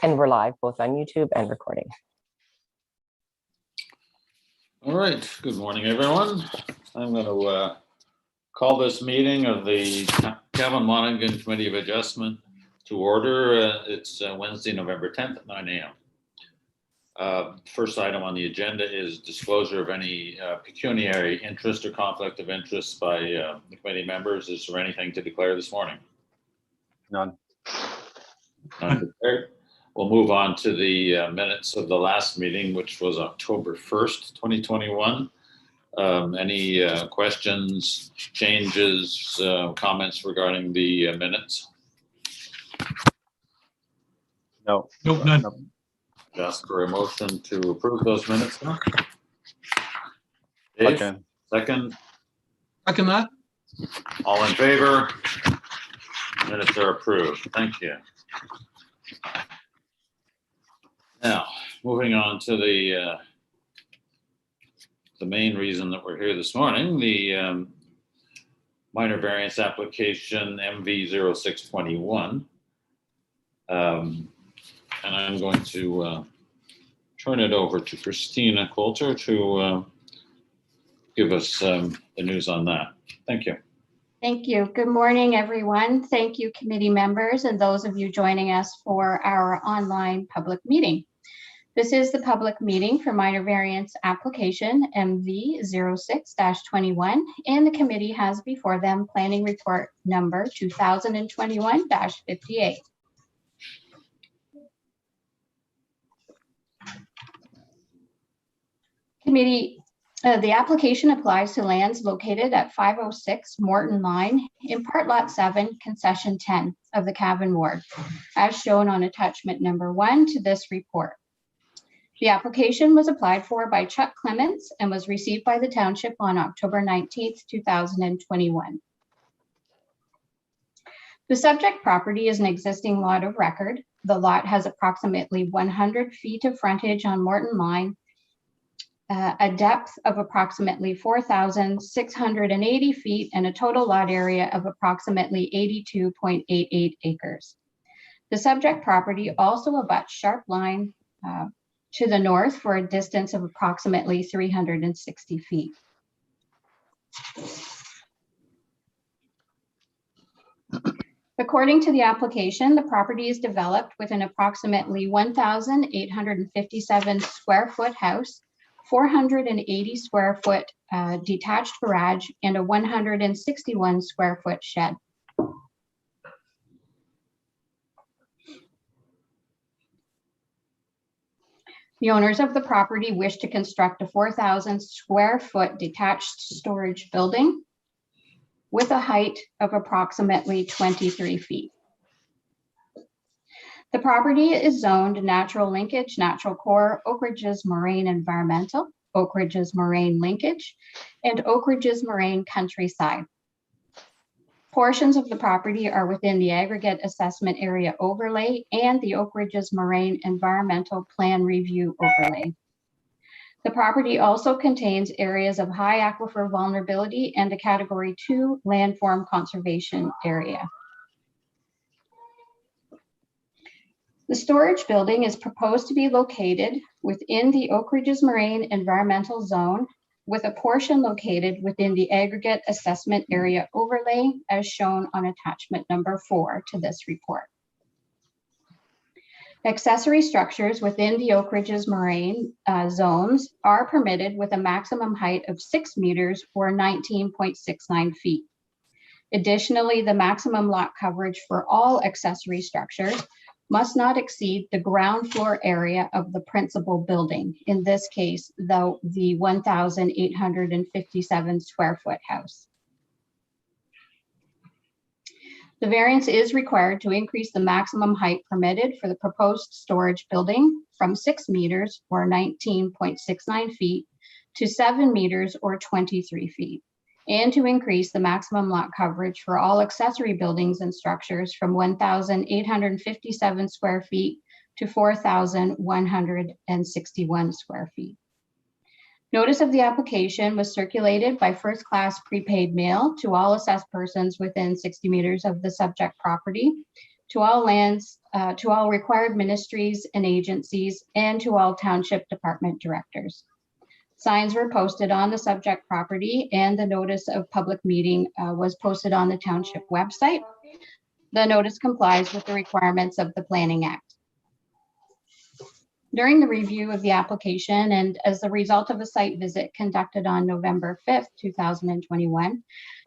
And we're live both on YouTube and recording. All right, good morning, everyone. I'm going to call this meeting of the Cavan Monaghan Committee of Adjustment to order. It's Wednesday, November 10th at 9 a.m. First item on the agenda is disclosure of any pecuniary interest or conflict of interest by the committee members. Is there anything to declare this morning? None. None declared. We'll move on to the minutes of the last meeting, which was October 1st, 2021. Any questions, changes, comments regarding the minutes? No. Nope, none. Ask for a motion to approve those minutes now. Dave, Second. second. Second that. All in favor? Minutes are approved. Thank you. Now, moving on to the main reason that we're here this morning, the minor variance application MV0621. And I'm going to turn it over to Christina Coulter to give us the news on that. Thank you. Thank you. Good morning, everyone. Thank you, committee members, and those of you joining us for our online public meeting. This is the public meeting for minor variance application MV06-21, and the committee has before them planning report number 2021-58. Committee, the application applies to lands located at 506 Morton Line in Part Lot 7, Concession 10 of the Cavan Ward, as shown on attachment number 1 to this report. The application was applied for by Chuck Clements and was received by the township on October 19th, 2021. The subject property is an existing lot of record. The lot has approximately 100 feet of frontage on Morton Line, a depth of approximately 4,680 feet, and a total lot area of approximately 82.88 acres. The subject property also abuts Sharp Line to the north for a distance of approximately 360 feet. According to the application, the property is developed with an approximately 1,857 square foot house, 480 square foot detached garage, and a 161 square foot shed. The owners of the property wish to construct a 4,000 square foot detached storage building with a height of approximately 23 feet. The property is zoned natural linkage, natural core, Oak Ridges Moraine Environmental, Oak Ridges Moraine Linkage, and Oak Ridges Moraine Countryside. Portions of the property are within the aggregate assessment area overlay and the Oak Ridges Moraine Environmental Plan Review overlay. The property also contains areas of high aquifer vulnerability and a Category 2 landform conservation area. The storage building is proposed to be located within the Oak Ridges Moraine Environmental Zone, with a portion located within the aggregate assessment area overlay, as shown on attachment number 4 to this report. Accessory structures within the Oak Ridges Moraine zones are permitted with a maximum height of 6 meters or 19.69 feet. Additionally, the maximum lot coverage for all accessory structures must not exceed the ground floor area of the principal building, in this case, the 1,857 square foot house. The variance is required to increase the maximum height permitted for the proposed storage building from 6 meters or 19.69 feet to 7 meters or 23 feet, and to increase the maximum lot coverage for all accessory buildings and structures from 1,857 square feet to 4,161 square feet. Notice of the application was circulated by first-class prepaid mail to all assessed persons within 60 meters of the subject property to all lands, to all required ministries and agencies, and to all township department directors. Signs were posted on the subject property, and the notice of public meeting was posted on the township website. The notice complies with the requirements of the Planning Act. During the review of the application and as the result of a site visit conducted on November 5th, 2021,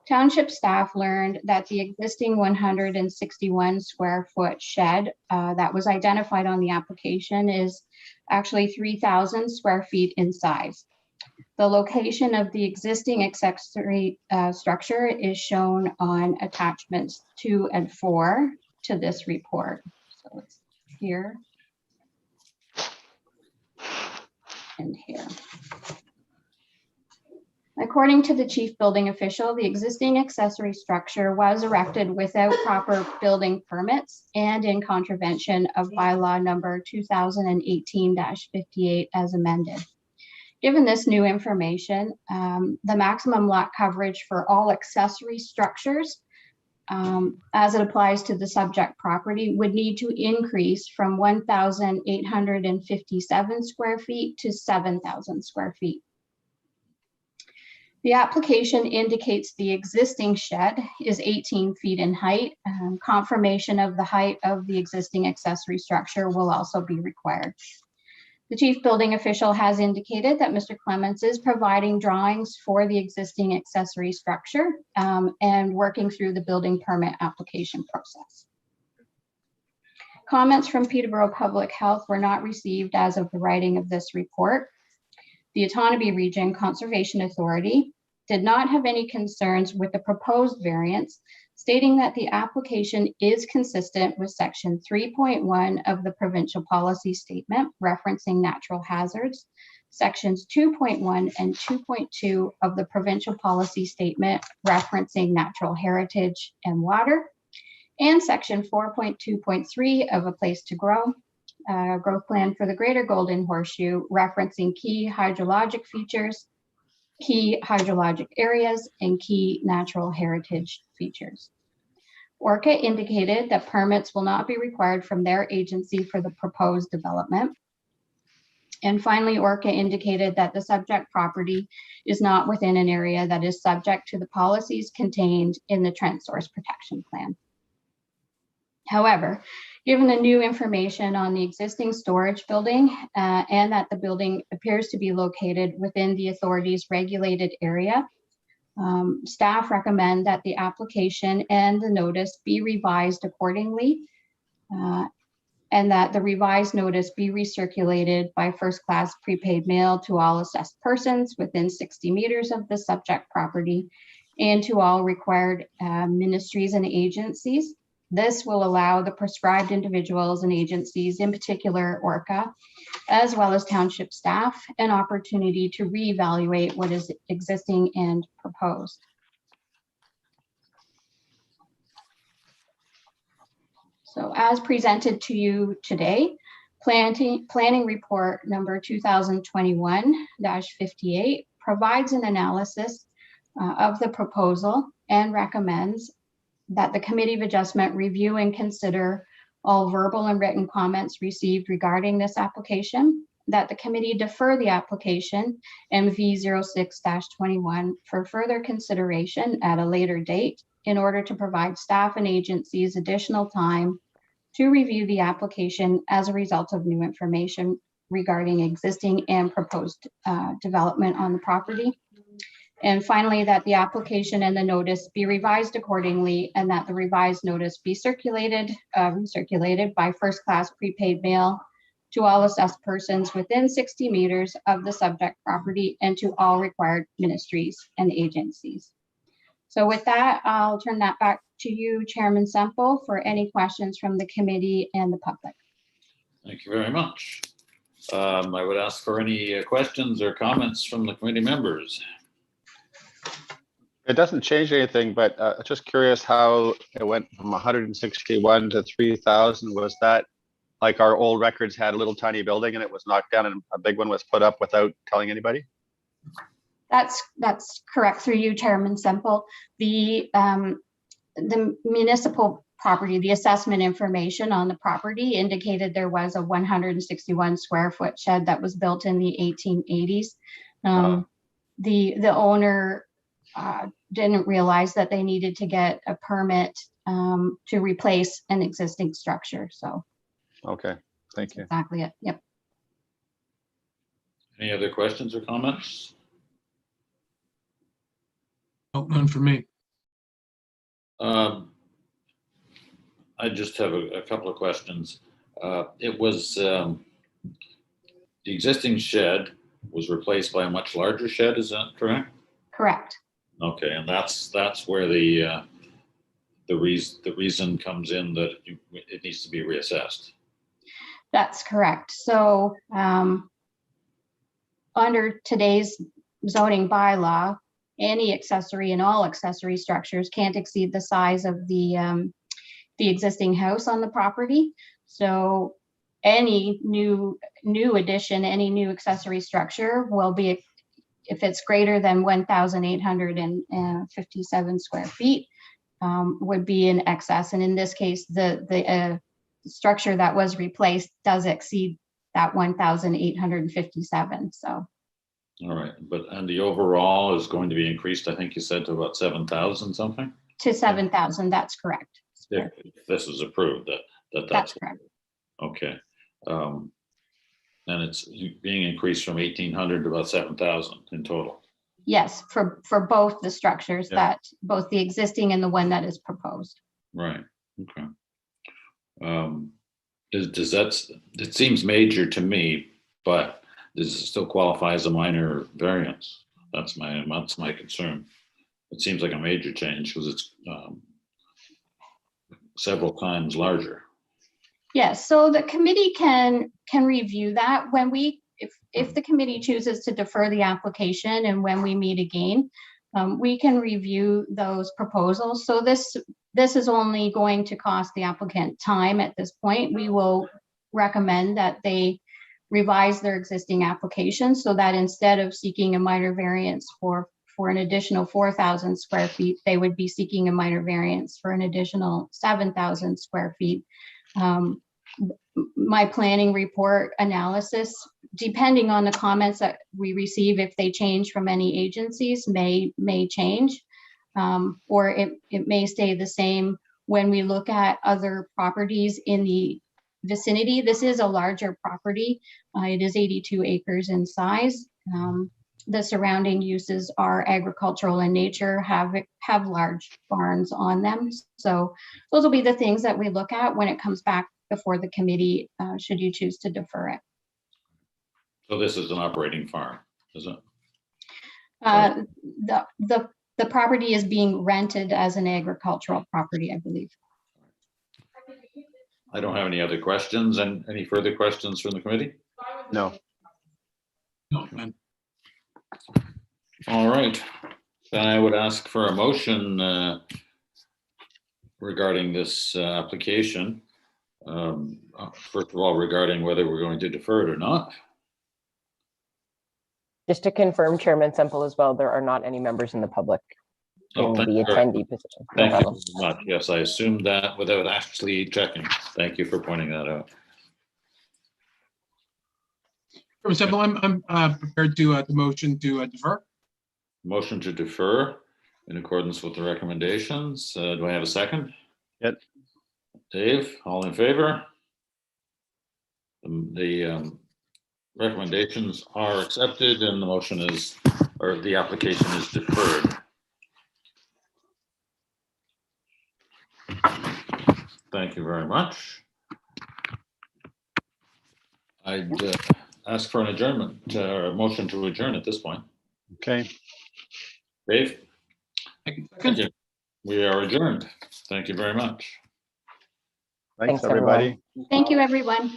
township staff learned that the existing 161 square foot shed that was identified on the application is actually 3,000 square feet in size. The location of the existing accessory structure is shown on attachments 2 and 4 to this report. So it's here and here. According to the chief building official, the existing accessory structure was erected without proper building permits and in contravention of bylaw number 2018-58 as amended. Given this new information, the maximum lot coverage for all accessory structures as it applies to the subject property would need to increase from 1,857 square feet to 7,000 square feet. The application indicates the existing shed is 18 feet in height. Confirmation of the height of the existing accessory structure will also be required. The chief building official has indicated that Mr. Clements is providing drawings for the existing accessory structure and working through the building permit application process. Comments from Peterborough Public Health were not received as of the writing of this report. The Otonabee Region Conservation Authority did not have any concerns with the proposed variance, stating that the application is consistent with section 3.1 of the provincial policy statement referencing natural hazards, sections 2.1 and 2.2 of the provincial policy statement referencing natural heritage and water, and section 4.2.3 of a place to grow, growth plan for the Greater Golden Horseshoe referencing key hydrologic features, key hydrologic areas, and key natural heritage features. ORCA indicated that permits will not be required from their agency for the proposed development. And finally, ORCA indicated that the subject property is not within an area that is subject to the policies contained in the Trent Source Protection Plan. However, given the new information on the existing storage building and that the building appears to be located within the authority's regulated area, staff recommend that the application and the notice be revised accordingly and that the revised notice be recirculated by first-class prepaid mail to all assessed persons within 60 meters of the subject property and to all required ministries and agencies. This will allow the prescribed individuals and agencies, in particular ORCA, as well as township staff, an opportunity to reevaluate what is existing and proposed. So as presented to you today, planning report number 2021-58 provides an analysis of the proposal and recommends that the Committee of Adjustment review and consider all verbal and written comments received regarding this application, that the committee defer the application MV 06-21 for further consideration at a later date in order to provide staff and agencies additional time to review the application as a result of new information regarding existing and proposed development on the property. And finally, that the application and the notice be revised accordingly and that the revised notice be recirculated by first-class prepaid mail to all assessed persons within 60 meters of the subject property and to all required ministries and agencies. So with that, I'll turn that back to you, Chairman Semple, for any questions from the committee and the public. Thank you very much. I would ask for any questions or comments from the committee members. It doesn't change anything, but just curious how it went from 161 to 3,000. Was that like our old records had a little tiny building and it was knocked down and a big one was put up without telling anybody? That's correct through you, Chairman Semple. The municipal property, the assessment information on the property indicated there was a 161 square foot shed that was built in the 1880s. The owner didn't realize that they needed to get a permit to replace an existing structure. So Okay, thank you. exactly it. Yep. Any other questions or comments? Oh, none for me. I just have a couple of questions. It was, the existing shed was replaced by a much larger shed, is that correct? Correct. Okay, and that's where the reason comes in that it needs to be reassessed. That's correct. So under today's zoning bylaw, any accessory and all accessory structures can't exceed the size of the existing house on the property. So any new addition, any new accessory structure will be, if it's greater than 1,857 square feet, would be in excess. And in this case, the structure that was replaced does exceed that 1,857. So. All right, and the overall is going to be increased, I think you said, to about 7,000 something? To 7,000, that's correct. If this is approved, That's correct. okay. And it's being increased from 1,800 to about 7,000 in total. Yes, for both the structures, Yeah. that both the existing and the one that is proposed. Right, okay. Does that, it seems major to me, but does it still qualify as a minor variance? That's my concern. It seems like a major change because it's several times larger. Yes, so the committee can review that when if the committee chooses to defer the application, and when we meet again, we can review those proposals. So this is only going to cost the applicant time at this point. We will recommend that they revise their existing application so that instead of seeking a minor variance for an additional 4,000 square feet, they would be seeking a minor variance for an additional 7,000 square feet. My planning report analysis, depending on the comments that we receive, if they change from any agencies, may change, or it may stay the same when we look at other properties in the vicinity. This is a larger property. It is 82 acres in size. The surrounding uses are agricultural in nature, have large barns on them. So those will be the things that we look at when it comes back before the committee, should you choose to defer it. So this is an operating farm, is it? The property is being rented as an agricultural property, I believe. I don't have any other questions. And any further questions from the committee? No, No, none. All right, then I would ask for a motion regarding this application. First of all, regarding whether we're going to defer it or not. Just to confirm, Chairman Semple as well, there are not any members in the public in Oh, thank the you very- attendee position. No Thank you problem. very much. Yes, I assumed that without actually checking. Thank you for pointing that out. Chairman Semple, I'm prepared to the motion to defer. Motion to defer in accordance with the recommendations. Do I have a second? Yep. Dave, all in favor? The recommendations are accepted and the motion is, or the application is deferred. Thank you very much. I'd ask for an adjournment, or a motion to adjourn at this point. okay. Dave? Second. Thank you. We are adjourned. Thank you very much. Thanks, Thanks, everyone. everybody. Thank you, everyone.